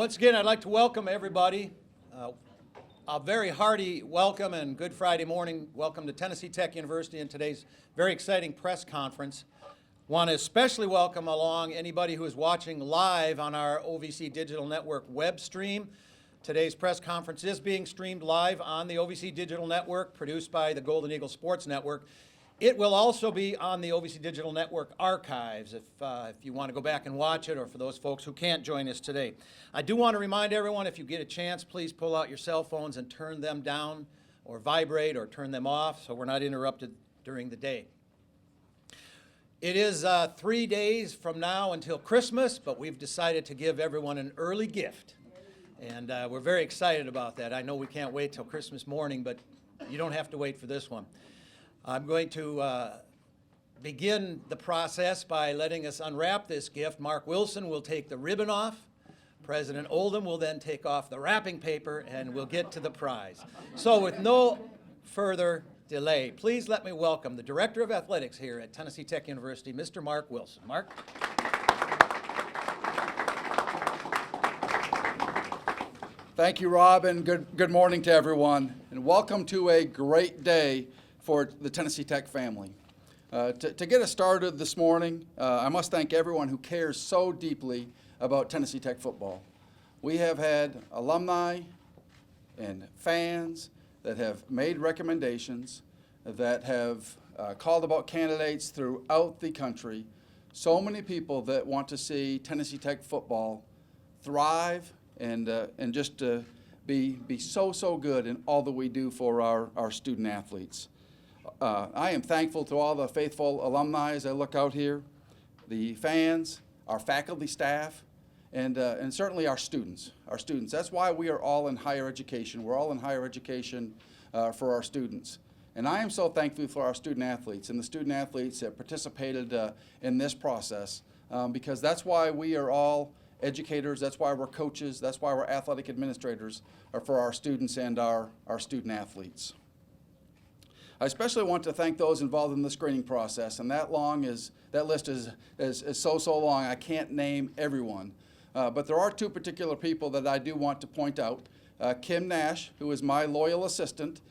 Once again, I'd like to welcome everybody. A very hearty welcome and Good Friday morning welcome to Tennessee Tech University in today's very exciting press conference. Want to especially welcome along anybody who is watching live on our OVC Digital Network web stream. Today's press conference is being streamed live on the OVC Digital Network, produced by the Golden Eagle Sports Network. It will also be on the OVC Digital Network archives if you want to go back and watch it, or for those folks who can't join us today. I do want to remind everyone, if you get a chance, please pull out your cell phones and turn them down or vibrate or turn them off so we're not interrupted during the day. It is 3 days from now until Christmas, but we've decided to give everyone an early gift. And we're very excited about that. I know we can't wait till Christmas morning, but you don't have to wait for this one. I'm going to begin the process by letting us unwrap this gift. Mark Wilson will take the ribbon off. President Oldham will then take off the wrapping paper, and we'll get to the prize. So with no further delay, please let me welcome the Director of Athletics here at Tennessee Tech University, Mr. Mark Wilson. Mark. Thank you, Rob, and good morning to everyone, and welcome to a great day for the Tennessee Tech family. To get us started this morning, I must thank everyone who cares so deeply about Tennessee Tech football. We have had alumni and fans that have made recommendations, that have called about candidates throughout the country. So many people that want to see Tennessee Tech football thrive and just be so good in all that we do for our student athletes. I am thankful to all the faithful alumni as I look out here, the fans, our faculty, staff, and certainly our students. That's why we are all in higher education. We're all in higher education for our students. And I am so thankful for our student athletes and the student athletes that participated in this process, because that's why we are all educators, that's why we're coaches, that's why we're athletic administrators, are for our students and our student athletes. I especially want to thank those involved in the screening process, and that list is so long I can't name everyone. But there are two particular people that I do want to point out. Kim Nash, who is my loyal assistant,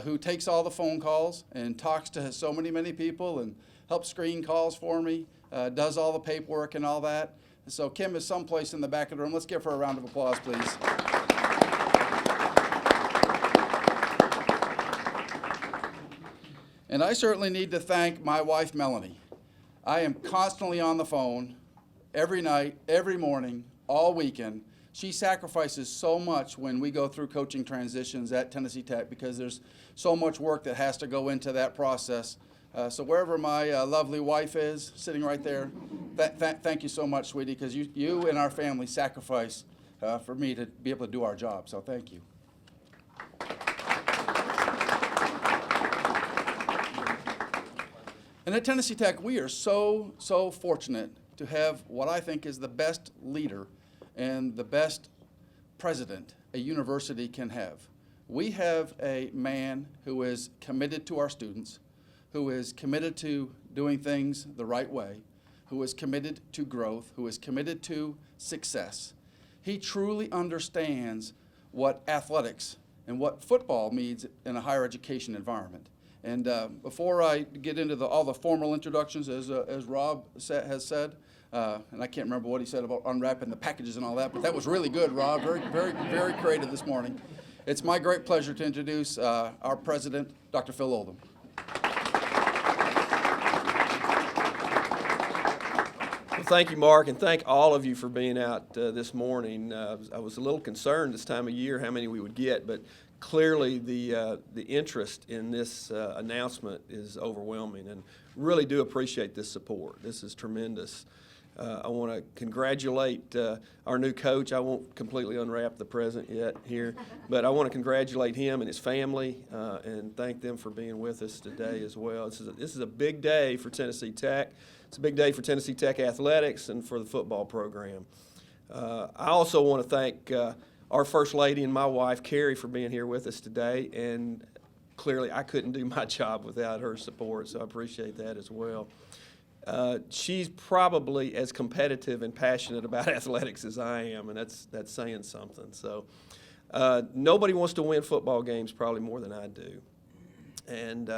who takes all the phone calls and talks to so many people and helps screen calls for me, does all the paperwork and all that. So Kim is someplace in the back of the room. Let's give her a round of applause, please. And I certainly need to thank my wife, Melanie. I am constantly on the phone every night, every morning, all weekend. She sacrifices so much when we go through coaching transitions at Tennessee Tech because there's so much work that has to go into that process. So wherever my lovely wife is, sitting right there, thank you so much, sweetie, because you and our family sacrifice for me to be able to do our job. So thank you. And at Tennessee Tech, we are so fortunate to have what I think is the best leader and the best president a university can have. We have a man who is committed to our students, who is committed to doing things the right way, who is committed to growth, who is committed to success. He truly understands what athletics and what football means in a higher education environment. And before I get into all the formal introductions, as Rob has said, and I can't remember what he said about unwrapping the packages and all that, but that was really good, Rob. Very creative this morning. It's my great pleasure to introduce our president, Dr. Phil Oldham. Well, thank you, Mark, and thank all of you for being out this morning. I was a little concerned this time of year how many we would get, but clearly the interest in this announcement is overwhelming, and really do appreciate this support. This is tremendous. I want to congratulate our new coach. I won't completely unwrap the present yet here, but I want to congratulate him and his family and thank them for being with us today as well. This is a big day for Tennessee Tech. It's a big day for Tennessee Tech athletics and for the football program. I also want to thank our First Lady and my wife, Carrie, for being here with us today, and clearly I couldn't do my job without her support, so I appreciate that as well. she's probably as competitive and passionate about athletics as I am, and that's saying something. So nobody wants to win football games probably more than I do. And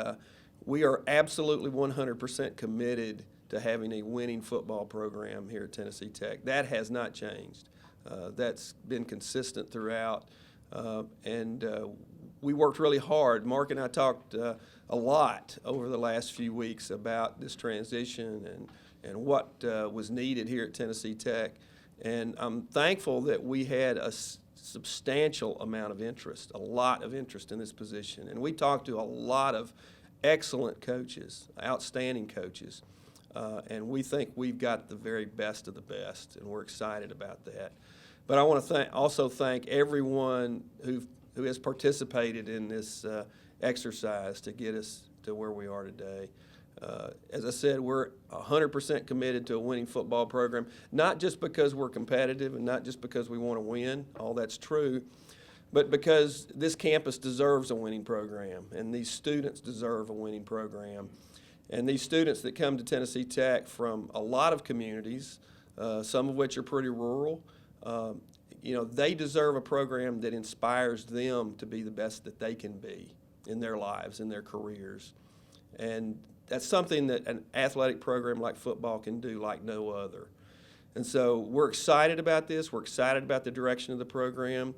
we are absolutely 100% committed to having a winning football program here at Tennessee Tech. That has not changed. That's been consistent throughout. And we worked really hard. Mark and I talked a lot over the last few weeks about this transition and what was needed here at Tennessee Tech. And I'm thankful that we had a substantial amount of interest, a lot of interest in this position. And we talked to a lot of excellent coaches, outstanding coaches. And we think we've got the very best of the best, and we're excited about that. But I want to also thank everyone who has participated in this exercise to get us to where we are today. As I said, we're 100% committed to a winning football program, not just because we're competitive and not just because we want to win, all that's true, but because this campus deserves a winning program, and these students deserve a winning program. And these students that come to Tennessee Tech from a lot of communities, some of which are pretty rural, they deserve a program that inspires them to be the best that they can be in their lives, in their careers. And that's something that an athletic program like football can do like no other. And so we're excited about this. We're excited about the direction of the program.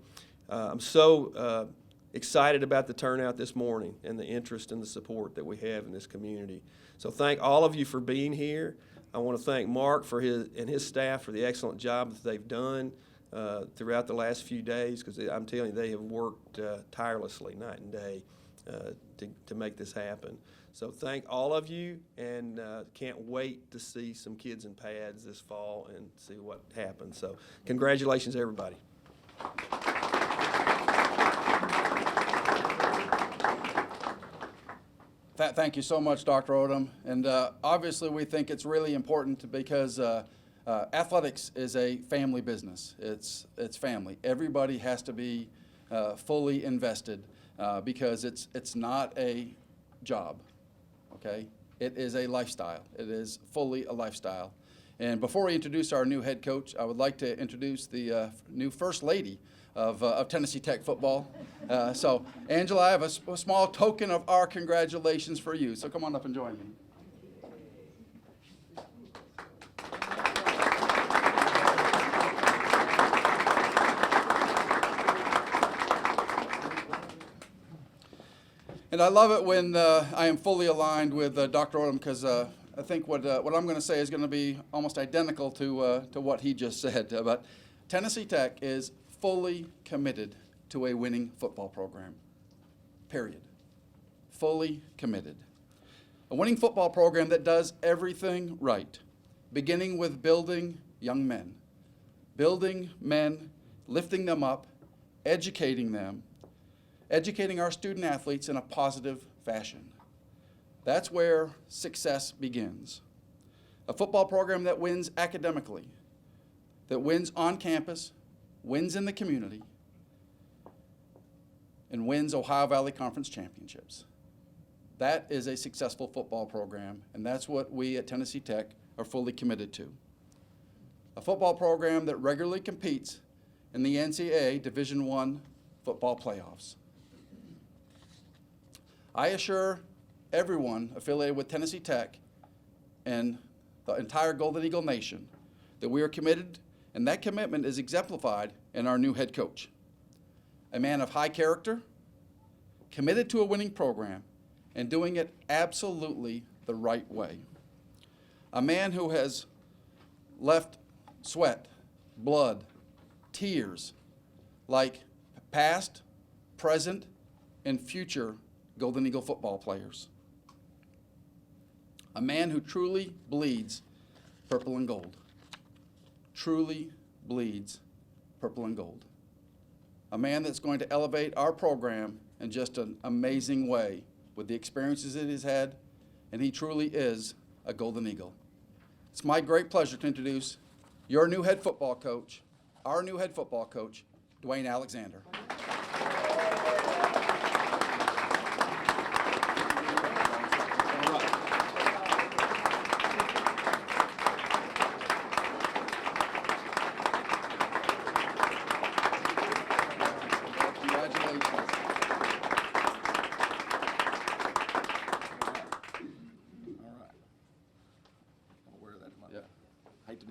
I'm so excited about the turnout this morning and the interest and the support that we have in this community. So thank all of you for being here. I want to thank Mark and his staff for the excellent job that they've done throughout the last few days, because I'm telling you, they have worked tirelessly night and day to make this happen. So thank all of you, and can't wait to see some kids in pads this fall and see what happens. So congratulations, everybody. Thank you so much, Dr. Odom. And obviously we think it's really important because athletics is a family business. It's family. Everybody has to be fully invested because it's not a job, okay? It is a lifestyle. It is fully a lifestyle. And before we introduce our new head coach, I would like to introduce the new First Lady of Tennessee Tech football. So, Angela, I have a small token of our congratulations for you. So come on up and join me. And I love it when I am fully aligned with Dr. Odom, because I think what I'm going to say is going to be almost identical to what he just said. But Tennessee Tech is fully committed to a winning football program, period. Fully committed. A winning football program that does everything right, beginning with building young men. Building men, lifting them up, educating them, educating our student athletes in a positive fashion. That's where success begins. A football program that wins academically, that wins on campus, wins in the community, and wins Ohio Valley Conference championships. That is a successful football program, and that's what we at Tennessee Tech are fully committed to. A football program that regularly competes in the NCAA Division I football playoffs. I assure everyone affiliated with Tennessee Tech and the entire Golden Eagle Nation that we are committed, and that commitment is exemplified in our new head coach. A man of high character, committed to a winning program, and doing it absolutely the right way. A man who has left sweat, blood, tears, like past, present, and future Golden Eagle football players. A man who truly bleeds purple and gold. Truly bleeds purple and gold. A man that's going to elevate our program in just an amazing way with the experiences that he's had, and he truly is a Golden Eagle. It's my great pleasure to introduce your new head football coach, our new head football coach, Dewayne Alexander.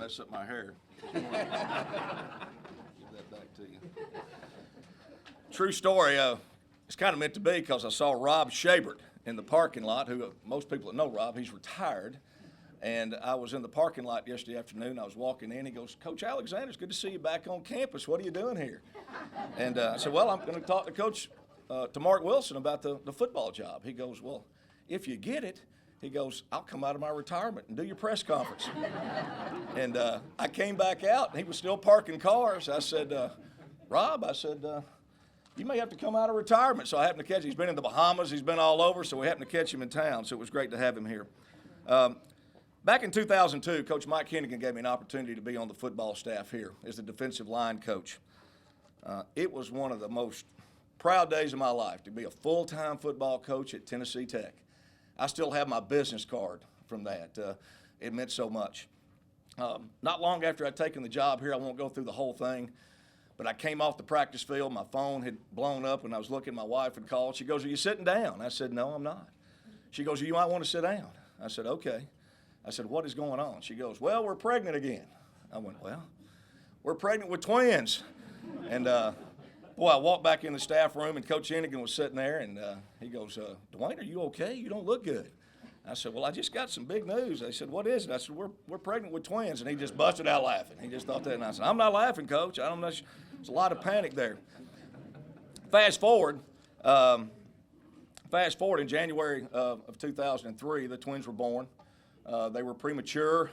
mess up my hair. Give that back to you. True story. It's kind of meant to be because I saw Rob Shabert in the parking lot, who most people that know Rob, he's retired. And I was in the parking lot yesterday afternoon. I was walking in. He goes, Coach Alexander, it's good to see you back on campus. What are you doing here? And I said, well, I'm going to talk to Coach, to Mark Wilson about the football job. He goes, well, if you get it, he goes, I'll come out of my retirement and do your press conference. And I came back out, and he was still parking cars. I said, Rob, I said, you may have to come out of retirement. So I happened to catch him. He's been in the Bahamas. He's been all over, so we happened to catch him in town. So it was great to have him here. Back in 2002, Coach Mike Hennigan gave me an opportunity to be on the football staff here as the defensive line coach. It was one of the most proud days of my life to be a full-time football coach at Tennessee Tech. I still have my business card from that. It meant so much. Not long after I'd taken the job here, I won't go through the whole thing, but I came off the practice field. My phone had blown up, and I was looking. My wife had called. She goes, are you sitting down? I said, no, I'm not. She goes, you might want to sit down. I said, okay. I said, what is going on? She goes, well, we're pregnant again. I went, well, we're pregnant with twins. And, boy, I walked back in the staff room, and Coach Hennigan was sitting there, and he goes, Dewayne, are you okay? You don't look good. I said, well, I just got some big news. They said, what is it? I said, we're pregnant with twins. And he just busted out laughing. He just thought that. And I said, I'm not laughing, Coach. I don't know. There's a lot of panic there. Fast forward in January of 2003, the twins were born. They were premature,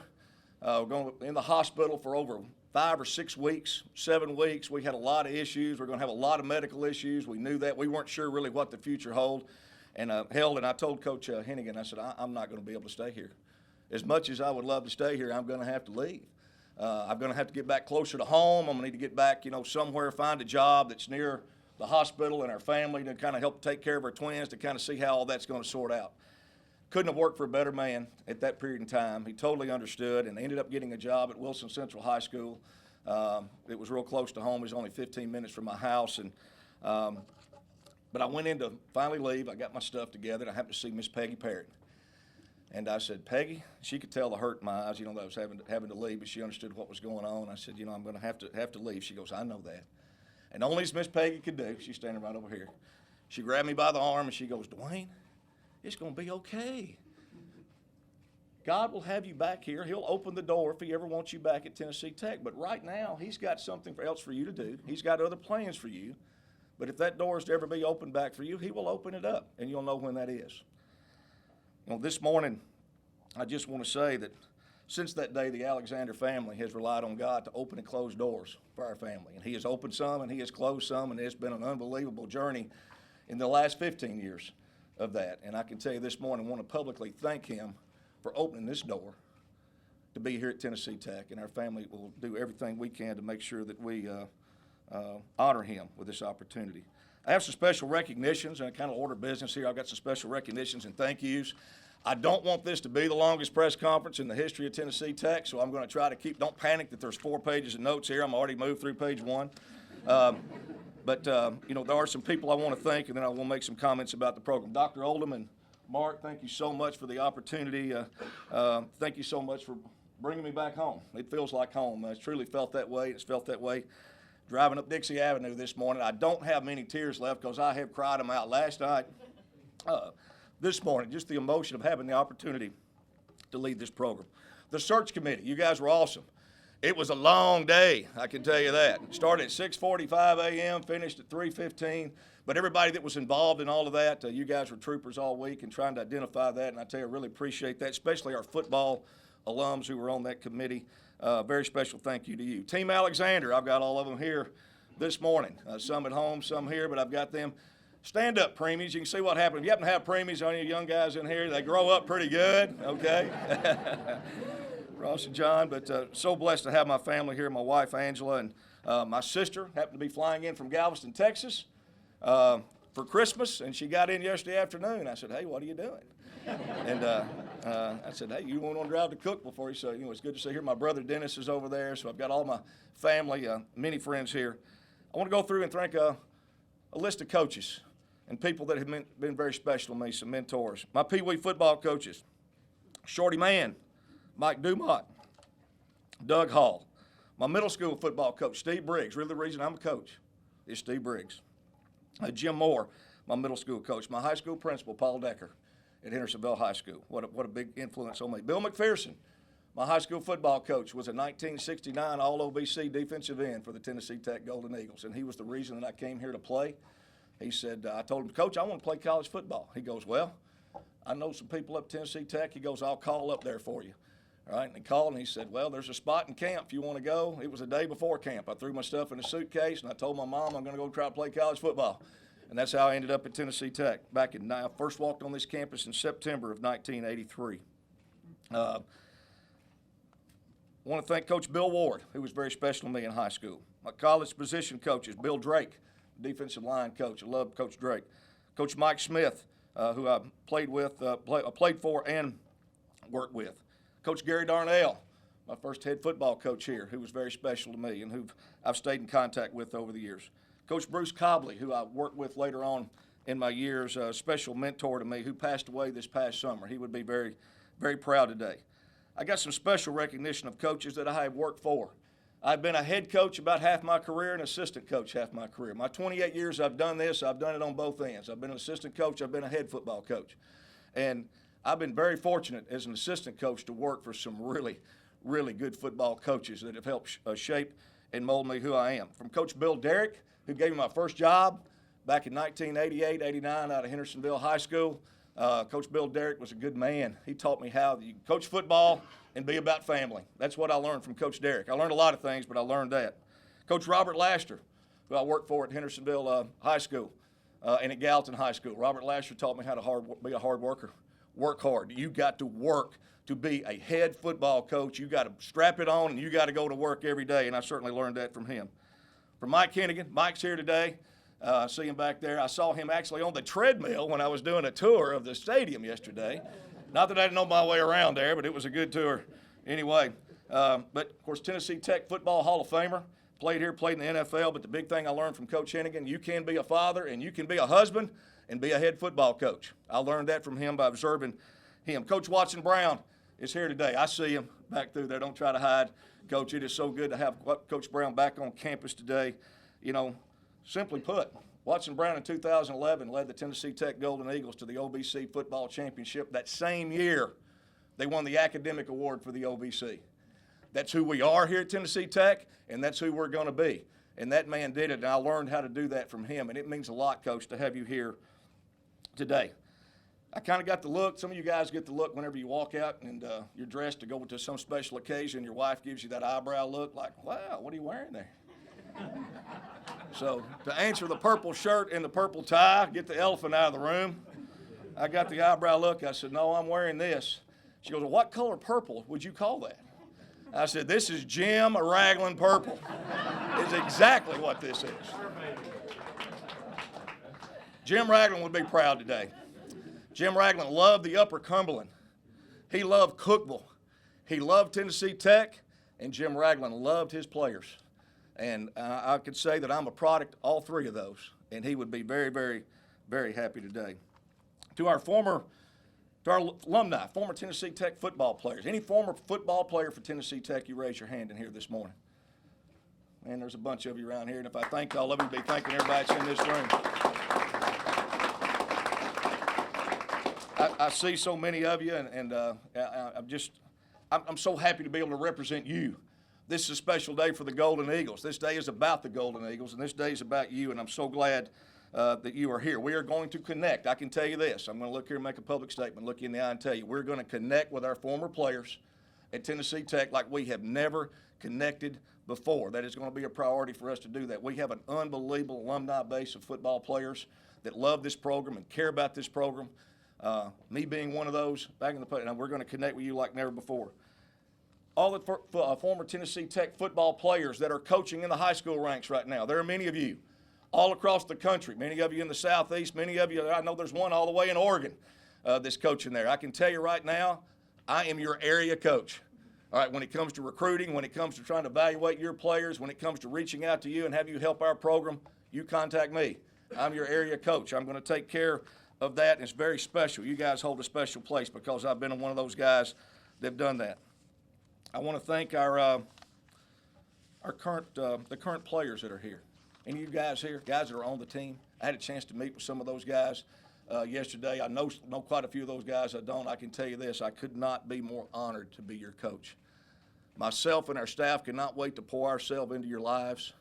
going in the hospital for over 5 or 6 weeks, 7 weeks. We had a lot of issues. We're going to have a lot of medical issues. We knew that. We weren't sure really what the future held. And I told Coach Hennigan, I said, I'm not going to be able to stay here. As much as I would love to stay here, I'm going to have to leave. I'm going to have to get back closer to home. I'm going to need to get back, somewhere, find a job that's near the hospital and our family to kind of help take care of our twins, to kind of see how all that's going to sort out. Couldn't have worked for a better man at that period in time. He totally understood and ended up getting a job at Wilson Central High School. It was real close to home. It was only 15 minutes from my house. But I went in to finally leave. I got my stuff together, and I happened to see Miss Peggy Parrott. And I said, Peggy, she could tell the hurt in my eyes, that I was having to leave, but she understood what was going on. I said, I'm going to have to leave. She goes, I know that. And only as Miss Peggy could do, she's standing right over here. She grabbed me by the arm, and she goes, Dewayne, it's going to be okay. God will have you back here. He'll open the door if he ever wants you back at Tennessee Tech. But right now, he's got something else for you to do. He's got other plans for you. But if that door is to ever be opened back for you, he will open it up, and you'll know when that is. This morning, I just want to say that since that day, the Alexander family has relied on God to open and close doors for our family. And he has opened some, and he has closed some, and it's been an unbelievable journey in the last 15 years of that. And I can tell you this morning, I want to publicly thank him for opening this door to be here at Tennessee Tech, and our family will do everything we can to make sure that we honor him with this opportunity. I have some special recognitions, and I kind of order business here. I've got some special recognitions and thank yous. I don't want this to be the longest press conference in the history of Tennessee Tech, so I'm going to try to don't panic that there's 4 pages of notes here. I'm already moved through page 1. But there are some people I want to thank, and then I will make some comments about the program. Dr. Oldham and Mark, thank you so much for the opportunity. Thank you so much for bringing me back home. It feels like home. It's truly felt that way. It's felt that way driving up Dixie Avenue this morning. I don't have many tears left because I have cried them out last night. This morning, just the emotion of having the opportunity to lead this program. The search committee, you guys were awesome. It was a long day, I can tell you that. It started at 6:45 a.m., finished at 3:15. But everybody that was involved in all of that, you guys were troopers all week and trying to identify that, and I tell you, I really appreciate that, especially our football alums who were on that committee. Very special thank you to you. Team Alexander, I've got all of them here this morning. Some at home, some here, but I've got them. Stand up, preemies. You can see what happens. If you happen to have preemies on you young guys in here, they grow up pretty good, okay? Ross and John, but so blessed to have my family here, my wife Angela, and my sister happened to be flying in from Galveston, Texas for Christmas, and she got in yesterday afternoon. I said, hey, what are you doing? And I said, hey, you want to drive to Cookville for you? So, it's good to see here. My brother Dennis is over there, so I've got all my family, many friends here. I want to go through and thank a list of coaches and people that have been very special to me, some mentors. My Pee Wee football coaches, Shorty Mann, Mike Dumont, Doug Hall. My middle school football coach, Steve Briggs. Really the reason I'm a coach is Steve Briggs. Jim Moore, my middle school coach. My high school principal, Paul Decker at Hendersonville High School. What a big influence on me. Bill McPherson, my high school football coach, was a 1969 All-OBC defensive end for the Tennessee Tech Golden Eagles, and he was the reason that I came here to play. He said, I told him, Coach, I want to play college football. He goes, well, I know some people up at Tennessee Tech. He goes, I'll call up there for you. All right, and he called and he said, well, there's a spot in camp if you want to go. It was a day before camp. I threw my stuff in a suitcase, and I told my mom I'm going to go try to play college football. And that's how I ended up at Tennessee Tech. I first walked on this campus in September of 1983. I want to thank Coach Bill Ward, who was very special to me in high school. My college position coaches, Bill Drake, defensive line coach. I love Coach Drake. Coach Mike Smith, who I played for and worked with. Coach Gary Darnell, my first head football coach here, who was very special to me and who I've stayed in contact with over the years. Coach Bruce Cobley, who I worked with later on in my years, a special mentor to me, who passed away this past summer. He would be very, very proud today. I got some special recognition of coaches that I have worked for. I've been a head coach about half my career and assistant coach half my career. My 28 years I've done this, I've done it on both ends. I've been an assistant coach, I've been a head football coach. And I've been very fortunate as an assistant coach to work for some really, really good football coaches that have helped shape and mold me who I am. From Coach Bill Derrick, who gave me my first job back in 1988-89 out of Hendersonville High School. Coach Bill Derrick was a good man. He taught me how you coach football and be about family. That's what I learned from Coach Derrick. I learned a lot of things, but I learned that. Coach Robert Laster, who I worked for at Hendersonville High School and at Gallatin High School. Robert Laster taught me how to be a hard worker. Work hard. You got to work to be a head football coach. You got to strap it on and you got to go to work every day, and I certainly learned that from him. From Mike Hennigan, Mike's here today. I see him back there. I saw him actually on the treadmill when I was doing a tour of the stadium yesterday. Not that I didn't know my way around there, but it was a good tour anyway. But, of course, Tennessee Tech Football Hall of Famer. Played here, played in the NFL, but the big thing I learned from Coach Hennigan, you can be a father and you can be a husband and be a head football coach. I learned that from him by observing him. Coach Watson Brown is here today. I see him back through there. Don't try to hide. Coach, it is so good to have Coach Brown back on campus today. You know, simply put, Watson Brown in 2011 led the Tennessee Tech Golden Eagles to the OBC football championship. That same year, they won the academic award for the OBC. That's who we are here at Tennessee Tech, and that's who we're going to be. And that man did it, and I learned how to do that from him. And it means a lot, Coach, to have you here today. I kind of got the look. Some of you guys get the look whenever you walk out and you're dressed to go to some special occasion. Your wife gives you that eyebrow look like, wow, what are you wearing there? So to answer the purple shirt and the purple tie, get the elephant out of the room, I got the eyebrow look. I said, no, I'm wearing this. She goes, well, what color purple would you call that? I said, this is Jim Ragland purple. It's exactly what this is. Jim Ragland would be proud today. Jim Ragland loved the Upper Cumberland. He loved Cookeville. He loved Tennessee Tech, and Jim Ragland loved his players. And I could say that I'm a product of all three of those, and he would be very, very, very happy today. To our alumni, former Tennessee Tech football players. Any former football player for Tennessee Tech, you raise your hand in here this morning. Man, there's a bunch of you around here, and if I thanked all of you, I'd be thanking everybody that's in this room. I see so many of you, and I'm so happy to be able to represent you. This is a special day for the Golden Eagles. This day is about the Golden Eagles, and this day is about you, and I'm so glad that you are here. We are going to connect. I can tell you this. I'm going to look here and make a public statement, look you in the eye and tell you, we're going to connect with our former players at Tennessee Tech like we have never connected before. That is going to be a priority for us to do that. We have an unbelievable alumni base of football players that love this program and care about this program. Me being one of those back in the and we're going to connect with you like never before. All the former Tennessee Tech football players that are coaching in the high school ranks right now, there are many of you all across the country, many of you in the Southeast, many of you, I know there's one all the way in Oregon that's coaching there. I can tell you right now, I am your area coach. All right, when it comes to recruiting, when it comes to trying to evaluate your players, when it comes to reaching out to you and have you help our program, you contact me. I'm your area coach. I'm going to take care of that, and it's very special. You guys hold a special place because I've been one of those guys that have done that. I want to thank the current players that are here. Any of you guys here, guys that are on the team? I had a chance to meet with some of those guys yesterday. I know quite a few of those guys. I don't. I can tell you this: I could not be more honored to be your coach. Myself and our staff cannot wait to pour ourselves into your lives,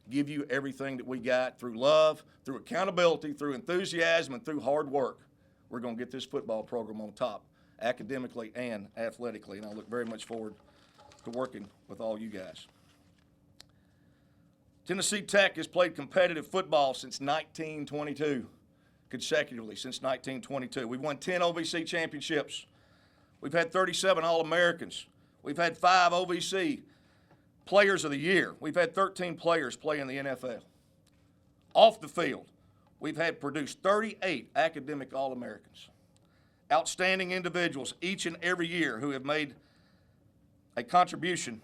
give you everything that we got through love, through accountability, through enthusiasm, and through hard work. We're going to get this football program on top, academically and athletically, and I look very much forward to working with all you guys. Tennessee Tech has played competitive football since 1922, consecutively since 1922. We've won 10 OVC championships. We've had 37 All-Americans. We've had 5 OVC Players of the Year. We've had 13 players play in the NFL. Off the field, we've had produced 38 academic All-Americans. Outstanding individuals each and every year who have made a contribution,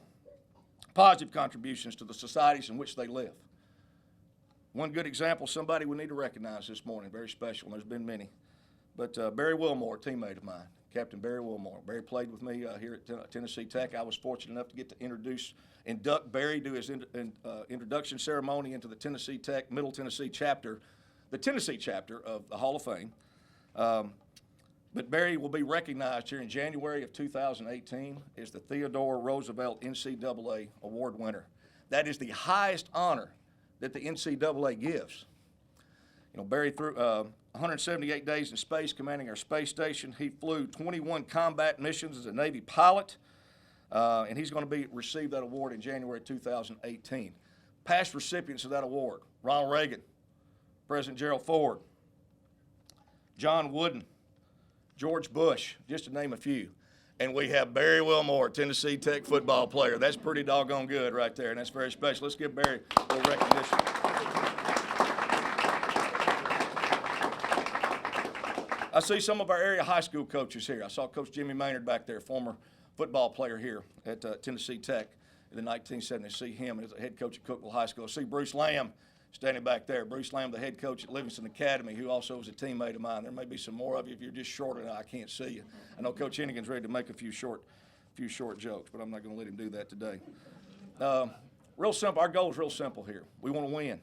positive contributions to the societies in which they live. One good example, somebody we need to recognize this morning, very special, and there's been many. But Barry Wilmore, a teammate of mine, Captain Barry Wilmore. Barry played with me here at Tennessee Tech. I was fortunate enough to get to induct Barry, do his introduction ceremony into the Tennessee Tech Middle Tennessee chapter, the Tennessee chapter of the Hall of Fame. But Barry will be recognized here in January of 2018 as the Theodore Roosevelt NCAA Award winner. That is the highest honor that the NCAA gives. You know, Barry threw 178 days in space commanding our space station. He flew 21 combat missions as a Navy pilot, and he's going to receive that award in January 2018. Past recipients of that award: Ronald Reagan, President Gerald Ford, John Wooden, George Bush, just to name a few. And we have Barry Wilmore, Tennessee Tech football player. That's pretty doggone good right there, and that's very special. Let's give Barry a little recognition. I see some of our area high school coaches here. I saw Coach Jimmy Maynard back there, former football player here at Tennessee Tech in the 1970s. I see him as the head coach at Cookville High School. I see Bruce Lamb standing back there. Bruce Lamb, the head coach at Livingston Academy, who also is a teammate of mine. There may be some more of you if you're just shorter than I can't see you. I know Coach Hennigan's ready to make a few short jokes, but I'm not going to let him do that today. Real simple. Our goal is real simple here. We want to win.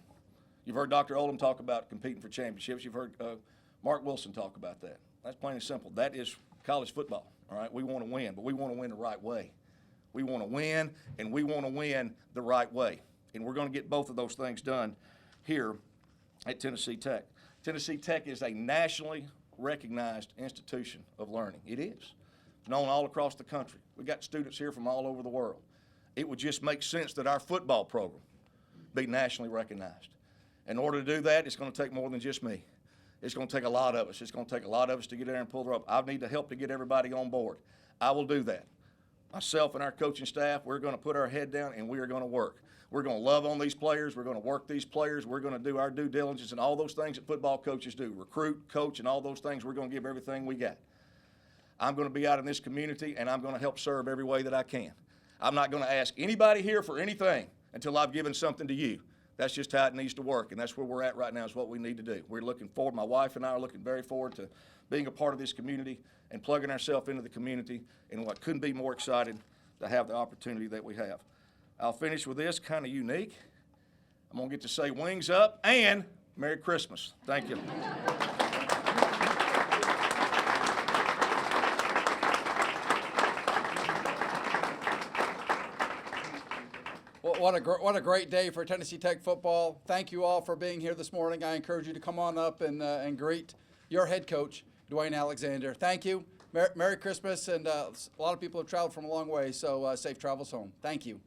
You've heard Dr. Oldham talk about competing for championships. You've heard Mark Wilson talk about that. That's plain and simple. That is college football. All right, we want to win, but we want to win the right way. We want to win, and we want to win the right way. And we're going to get both of those things done here at Tennessee Tech. Tennessee Tech is a nationally recognized institution of learning. It is. It's known all across the country. We've got students here from all over the world. It would just make sense that our football program be nationally recognized. In order to do that, it's going to take more than just me. It's going to take a lot of us. It's going to take a lot of us to get there and pull the rope. I need to help to get everybody on board. I will do that. Myself and our coaching staff, we're going to put our head down and we are going to work. We're going to love on these players. We're going to work these players. We're going to do our due diligence and all those things that football coaches do, recruit, coach, and all those things. We're going to give everything we got. I'm going to be out in this community, and I'm going to help serve every way that I can. I'm not going to ask anybody here for anything until I've given something to you. That's just how it needs to work, and that's where we're at right now is what we need to do. We're looking forward, my wife and I are looking very forward to being a part of this community and plugging ourselves into the community, and what couldn't be more excited to have the opportunity that we have. I'll finish with this, kind of unique. I'm going to get to say wings up and Merry Christmas. Thank you. What a great day for Tennessee Tech football. Thank you all for being here this morning. I encourage you to come on up and greet your head coach, Dewayne Alexander. Thank you. Merry Christmas, and a lot of people have traveled from a long way, so safe travels home. Thank you.